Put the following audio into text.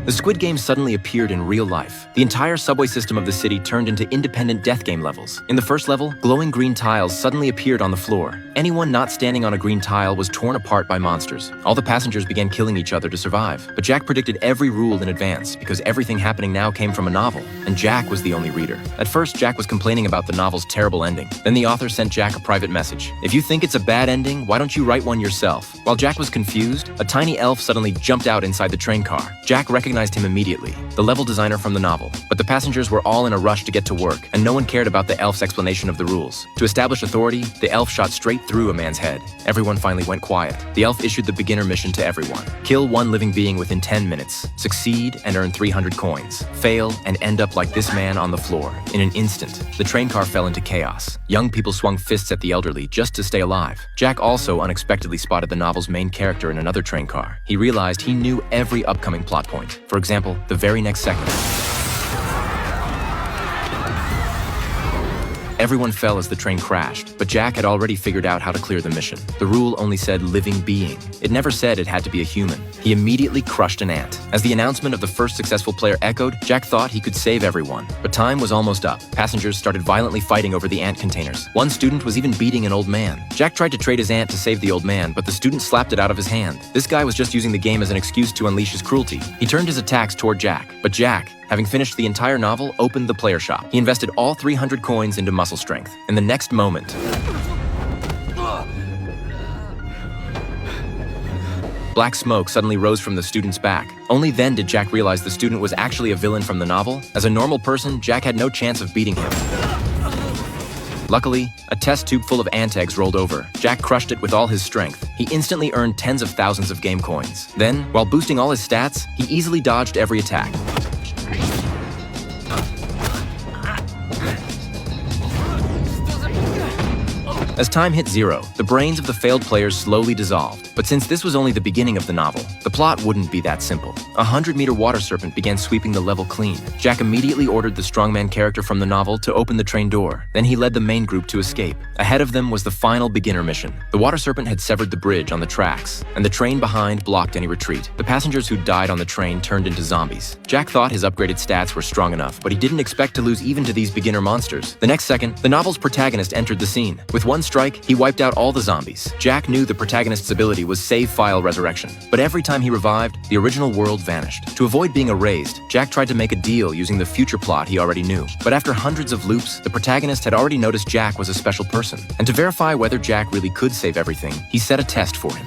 The Squid Game suddenly appeared in real life. The entire subway system of the city turned into independent death game levels. In the first level, glowing green tiles suddenly appeared on the floor. Anyone not standing on a green tile was torn apart by monsters. All the passengers began killing each other to survive. But Jack predicted every rule in advance because everything happening now came from a novel, and Jack was the only reader. At first, Jack was complaining about the novel's terrible ending. Then the author sent Jack a private message. If you think it's a bad ending, why don't you write one yourself? While Jack was confused, a tiny elf suddenly jumped out inside the train car. Jack recognized him immediately, the level designer from the novel. But the passengers were all in a rush to get to work, and no one cared about the elf's explanation of the rules. To establish authority, the elf shot straight through a man's head. Everyone finally went quiet. The elf issued the beginner mission to everyone. Kill one living being within 10 minutes. Succeed and earn 300 coins. Fail and end up like this man on the floor. In an instant, the train car fell into chaos. Young people swung fists at the elderly just to stay alive. Jack also unexpectedly spotted the novel's main character in another train car. He realized he knew every upcoming plot point. For example, the very next second, everyone fell as the train crashed, but Jack had already figured out how to clear the mission. The rule only said living being. It never said it had to be a human. He immediately crushed an ant. As the announcement of the first successful player echoed, Jack thought he could save everyone. But time was almost up. Passengers started violently fighting over the ant containers. One student was even beating an old man. Jack tried to trade his ant to save the old man, but the student slapped it out of his hand. This guy was just using the game as an excuse to unleash his cruelty. He turned his attacks toward Jack, but Jack, having finished the entire novel, opened the player shop. He invested all 300 coins into muscle strength. In the next moment, black smoke suddenly rose from the student's back. Only then did Jack realize the student was actually a villain from the novel. As a normal person, Jack had no chance of beating him. Luckily, a test tube full of ant eggs rolled over. Jack crushed it with all his strength. He instantly earned tens of thousands of game coins. Then, while boosting all his stats, he easily dodged every attack. As time hit 0, the brains of the failed players slowly dissolved. But since this was only the beginning of the novel, the plot wouldn't be that simple. A 100-meter water serpent began sweeping the level clean. Jack immediately ordered the strongman character from the novel to open the train door. Then he led the main group to escape. Ahead of them was the final beginner mission. The water serpent had severed the bridge on the tracks, and the train behind blocked any retreat. The passengers who died on the train turned into zombies. Jack thought his upgraded stats were strong enough, but he didn't expect to lose even to these beginner monsters. The next second, the novel's protagonist entered the scene. With one strike, he wiped out all the zombies. Jack knew the protagonist's ability was save file resurrection, but every time he revived, the original world vanished. To avoid being erased, Jack tried to make a deal using the future plot he already knew. But after hundreds of loops, the protagonist had already noticed Jack was a special person. And to verify whether Jack really could save everything, he set a test for him.